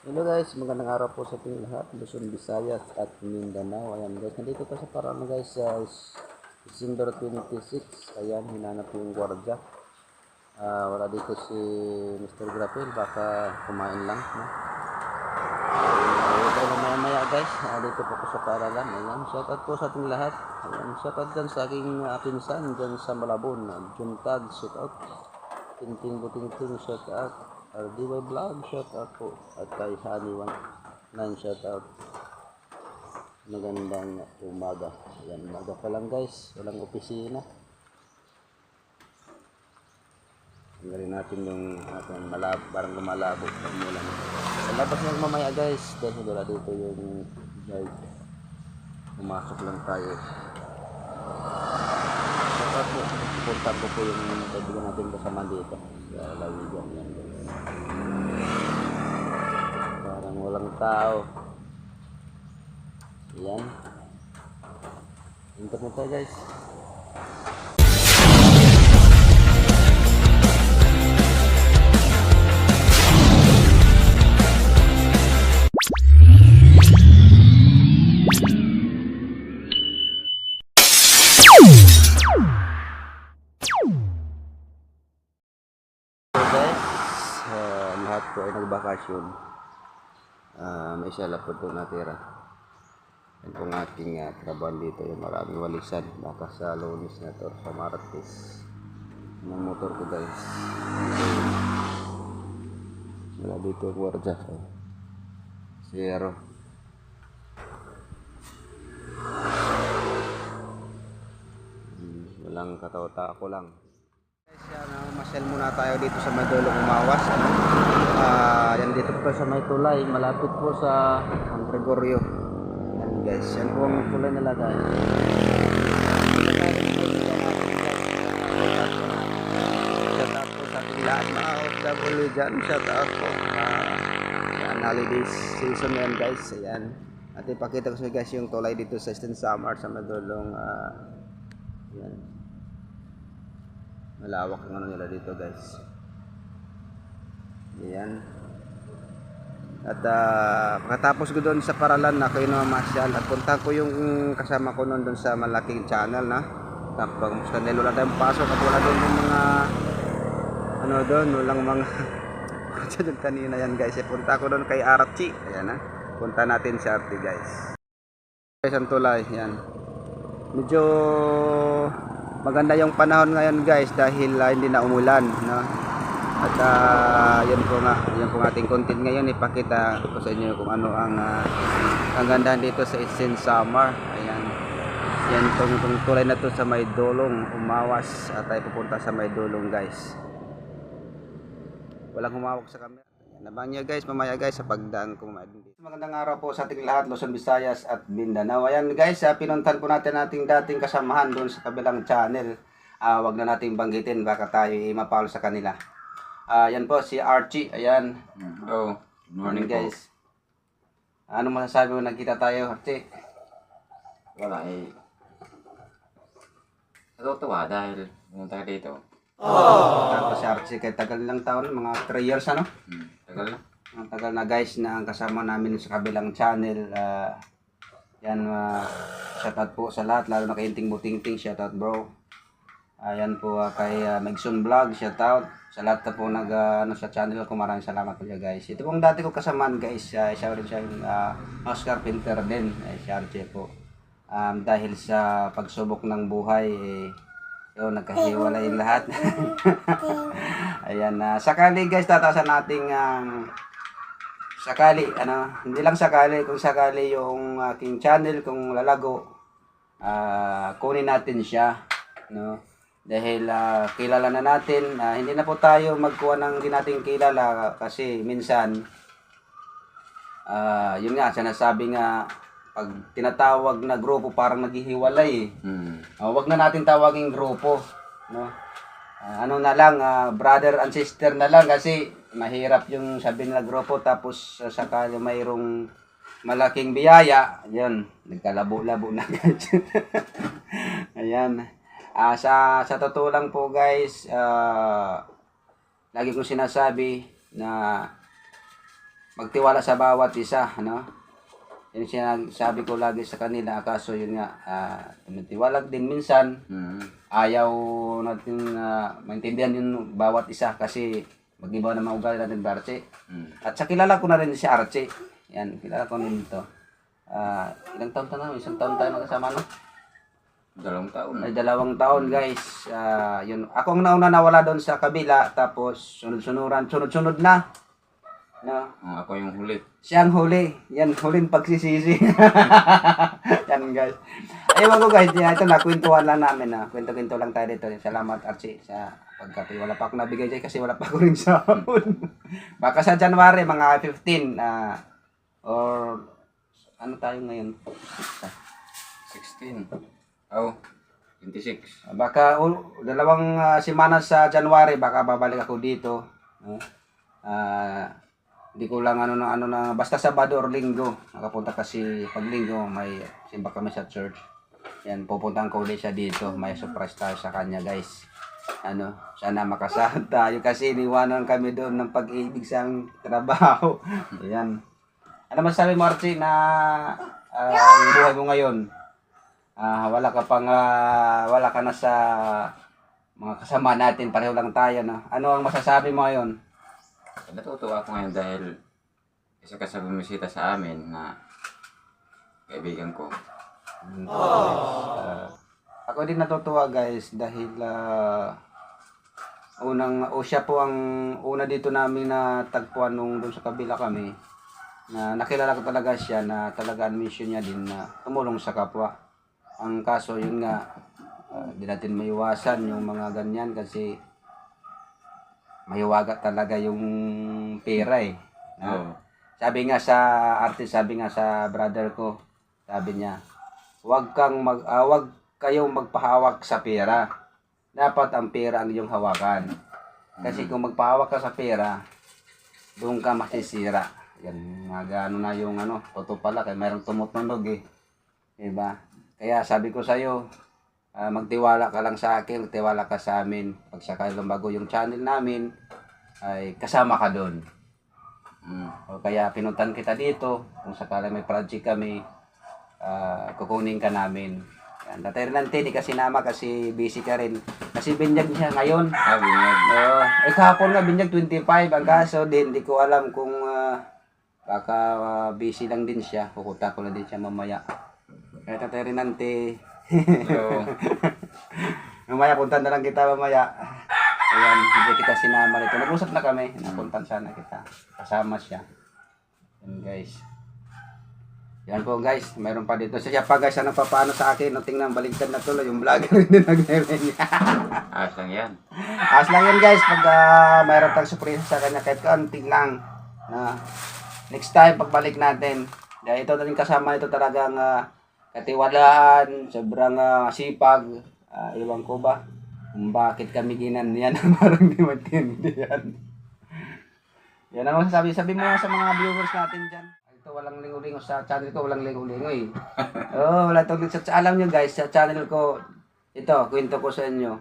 Hello guys, magandang araw po sa ating lahat, Luzon, Visayas at Mindanao. Ayan guys, nandito pa sa Parana guys sa December 26. Ayan, hinanap yung gwardiya. Wala dito si Mr. Grapel, baka kumain lang. No? Tayo na maya guys, dito po ko sa Paralan. Ayan, shoutout po sa ating lahat. Ayan, shoutout dyan sa aking pinsan dyan sa Malabon. Juntag, shoutout. Tinting Butingting, shoutout. RDY Vlog, shoutout po. At kay Honey 9, shoutout. Magandang umaga. Ayan, umaga pa lang guys. Walang opisina. Tanggalin natin yung ating malabo, parang lumalabo. Pamulan. Sa labas na mamaya guys. Dahil wala dito yung guide. Pumasok lang tayo. Shoutout po. Punta po yung kaibigan natin kasama dito. Sa lawigan yan guys. Parang walang tao. Ayan. Ingat mo tayo guys. So guys, lahat po ay nagbakasyon. May isa lang po ito natira. Yan pong aking trabaho dito. Yung maraming walisan. Baka sa Lunes na to, sa Martes. Ng motor ko guys. Wala dito yung gwardiya. Zero. Walang katawa-tako lang. Guys, yan, masyal muna tayo dito sa Maydolong Umawas. Yan dito po sa may tulay. Malapit po sa San Gregorio. Yan guys. Yan po ang tulay nila guys. Shout out po sa ating lahat mga OFW dyan. Shout out po. Yan, holidays season yan guys. Ayan. At ipakita ko sa guys yung tulay dito sa Eastern Samar sa Maydolong. Yan. Malawak ang ano nila dito guys. Ayan. At pagkatapos ko doon sa Paralan na kayo na masyal at punta ko yung kasama ko noon doon sa malaking channel na. Tapos kanil wala tayong pasok at wala doon yung mga ano doon, walang mga doon kanina yan guys. Punta ko doon kay Archie. Ayan na. Punta natin si Archie guys. Guys, ang tulay. Yan. Medyo maganda yung panahon ngayon guys dahil hindi na umulan, no? At yan po nga, yan po ating content ngayon, ipakita ko sa inyo kung ano ang gandahan dito sa Eastern Samar. Ayan. Yan itong tulay na to sa Maydolong Umawas at tayo pupunta sa Maydolong guys. Walang humawak sa camera. Nabang nyo guys, mamaya guys sa pagdaan ko dito. Magandang araw po sa ating lahat, Luzon, Visayas at Mindanao. Ayan guys, pinuntan po natin ating dating kasamahan doon sa kabilang channel. Wag na nating banggitin, baka tayo mapalo sa kanila. Yan po si Archie. Ayan. Oh, good morning guys. Ano masasabi mo, nagkita tayo Archie? Wala eh. Natutuwa dahil pumunta ka dito. Tapos si Archie kay tagal lang taon, mga 3 years ano? Tagal na. Ang tagal na guys na ang kasama namin sa kabilang channel. Yan, shoutout po sa lahat, lalo na kay Inting Butingting, shoutout bro. Ayan po kay Megson Vlog, shoutout sa lahat na po nag ano sa channel ko, maraming salamat po guys. Ito pong dati ko kasamaan guys, siya rin siya house carpenter din, si Archie po. Dahil sa pagsubok ng buhay yun, nagkahiwalay yung lahat. Ayan, sakali guys, tatasan nating sakali, ano, hindi lang sakali, kung sakali yung aking channel, kung lalago, kunin natin siya, no? Dahil kilala na natin, hindi na po tayo magkuha ng hindi natin kilala kasi minsan, yun nga, sinasabi nga, pag tinatawag na grupo parang naghihiwalay eh. Wag na natin tawaging grupo, no? Ano na lang, brother and sister na lang kasi mahirap yung sabihin na grupo tapos saka mayroong malaking biyaya, yun, nagkalabo-labo na guys. Ayan. Sa totoo lang po guys, lagi kong sinasabi na magtiwala sa bawat isa, ano? Yan sabi ko lagi sa kanila, kaso yun nga, tiwala din minsan, ayaw natin maintindihan yung bawat isa kasi mag-iba naman ugali natin ba, Archie? At sa kilala ko na rin si Archie. Yan, kilala ko rin ito. Ilang taon na? Isang taon tayo magkasama, no? 2 taon. Ay, 2 taon, guys. Yun. Ako ang nauna nawala doon sa kabila, tapos sunod-sunod na. No? Ako yung huli. Siyang huli. Yan, huling pagsisisi. Yan, guys. Ewan ko, guys. Ito na, kwentuhan lang namin. Kwento-kwento lang tayo dito. Salamat, Archie, sa pagkape. Wala pa ako nabigay dyan kasi wala pa ako rin sahod. Baka sa January, mga 15, or ano tayo ngayon? 16. Oh, 26. Baka 2 semana sa January, baka babalik ako dito. Hindi ko lang ano na basta Sabado or Linggo nakapunta kasi pag Linggo may simba kami sa church. Yan, pupuntahan ko ulit siya dito. May surprise tayo sa kanya, guys. Sana makasahod tayo kasi iniwanan kami doon ng pag-ibig sa trabaho. Ayan. Ano masasabi mo, Archie, na ang buhay mo ngayon? Wala ka na sa mga kasama natin, pareho lang tayo, no? Ano ang masasabi mo ngayon? Natutuwa ako ngayon dahil isa ka sa bumisita sa amin na kaibigan ko. Ako din natutuwa, guys, dahil siya po ang una dito namin na tagpuan nung doon sa kabila kami, na nakilala ko talaga siya, na talaga ang mission niya din na tumulong sa kapwa. Ang kaso yun nga, di natin maiwasan yung mga ganyan kasi mahiwaga talaga yung pera eh. Sabi nga sa brother ko, sabi niya, wag kayong magpahawak sa pera. Dapat ang pera ang iyong hawakan. Kasi kung magpahawak ka sa pera, doon ka masisira. Yan, na yung totoo pala, kaya mayroong tumutunog eh. Diba? Kaya sabi ko sa'yo, magtiwala ka lang sa akin, magtiwala ka sa amin. Pag sakali lumbago yung channel namin, ay kasama ka doon. O kaya pinuntan kita dito, kung sakali may project kami, kukunin ka namin. Yan, tatay rin hindi ka sinama kasi busy ka rin. Kasi binyag niya ngayon. Binyag. Kahapon nga binyag 25, ang kaso din, hindi ko alam kung baka busy lang din siya. Kukuta ko na din siya mamaya. Kaya tatay rin mamaya, puntan na lang kita mamaya. Ayan, hindi kita sinama nito. Nag-usap na kami. Napuntan sana kita. Kasama siya. Yan, guys. Yan po, guys. Mayroon pa dito. Siya pa, guys, ang nagpapaano sa akin. No, tingnan, baligtad na tuloy. Yung vlogger rin din nag-revenge. Ayos lang yan. Ayos lang yan, guys. Pag mayroon tayong surprise sa kanya, kahit kaunting lang. Next time, pagbalik natin. Dahil ito na rin kasama ito talagang katiwalaan, sobrang sipag. Iwan ko ba kung bakit kami ginanyan. Parang di maintindihan. Yan ang masasabi. Sabi mo sa mga viewers natin dyan. Ito walang lingo-lingo sa channel ko. Walang lingo-lingo eh. Wala itong alam nyo, guys, sa channel ko. Ito, kwento ko sa inyo.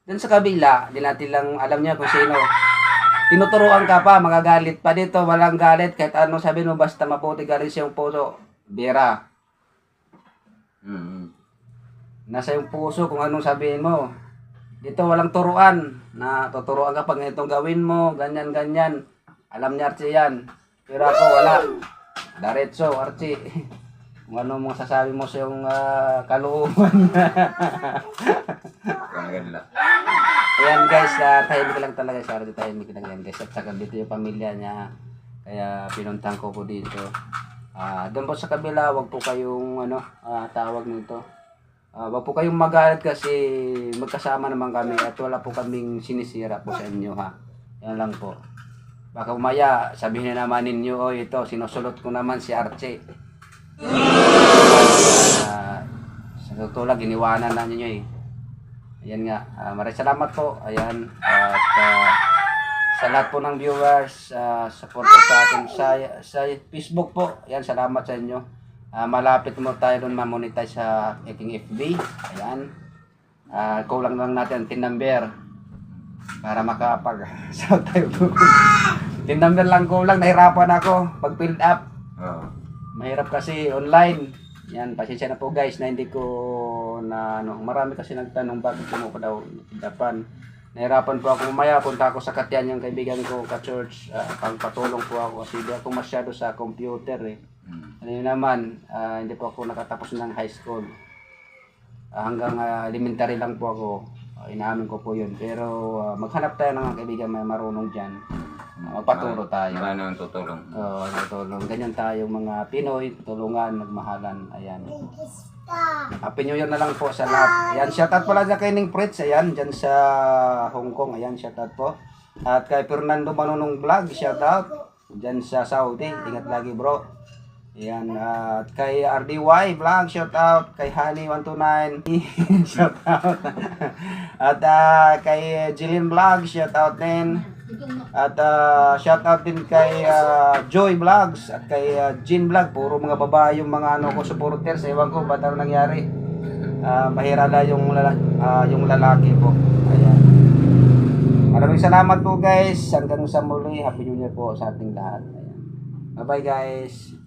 Dun sa kabila, di natin lang alam niya kung sino. Tinuturuan ka pa, magagalit pa dito. Walang galit. Kahit ano sabi mo, basta maputi galit siyang puso. Bira. Nasa yung puso kung anong sabihin mo. Dito walang turuan. Na tuturuan ka pag itong gawin mo, ganyan-ganyan. Alam niya, Archie, yan. Pero ako wala. Diretso, Archie. Kung ano mong sasabi mo sa yung kalooban. Ayan, guys, tahimik lang talaga siya. Tahimik lang yan, guys. At saka dito yung pamilya niya. Kaya pinuntahan ko dito. Doon po sa kabila, wag po kayong tawag nito. Wag po kayong magalit kasi magkasama naman kami at wala po kaming sinisira po sa inyo, ha. Yan lang po. Baka umaya, sabihin na naman ninyo, ito, sinusulot ko naman si Archie. Sa totoo lang, iniwanan na ninyo eh. Ayan nga, maraming salamat po. Ayan, at sa lahat po ng viewers, support sa akin sa Facebook po. Ayan, salamat sa inyo. Malapit mo tayo doon ma-monetize sa aking FB. Ayan. Kulang lang natin ang PIN number para makapag-shout tayo doon. Team number lang ko lang, nahirapan ako pag filled up. Oo. Mahirap kasi online. Yan, pasensya na po guys na hindi ko na ano, marami kasi nagtanong bakit mo ko daw dapan. Nahirapan po ako umaya, punta ako sa Katyan yung kaibigan ko ka-church, pangpatulong po ako kasi hindi ako masyado sa computer eh. Ano yun naman, hindi po ako nakatapos ng high school. Hanggang elementary lang po ako, inaamin ko po yun. Pero maghanap tayo ng mga kaibigan may marunong dyan. Magpaturo tayo. Marami ang tutulong. Oo, tutulong. Ganyan tayo mga Pinoy, tulungan, nagmahalan. Ayan. Happy New Year na lang po sa lahat. Ayan, shoutout pala dyan kay Ning Fritz. Ayan, dyan sa Hong Kong. Ayan, shoutout po. At kay Fernando Manunong Vlog, shoutout. Dyan sa Saudi. Ingat lagi bro. Ayan, at kay RDY Vlog, shoutout. Kay Honey129, shoutout. At kay Jillian Vlog, shoutout din. At shoutout din kay Joy Vlogs at kay Jean Vlog. Puro mga babae yung mga ano ko supporters. Ewan ko ba't ano nangyari. Mahira na yung lalaki po. Ayan. Maraming salamat po guys. Hanggang sa muli. Happy New Year po sa ating lahat. Ayan. Bye bye guys.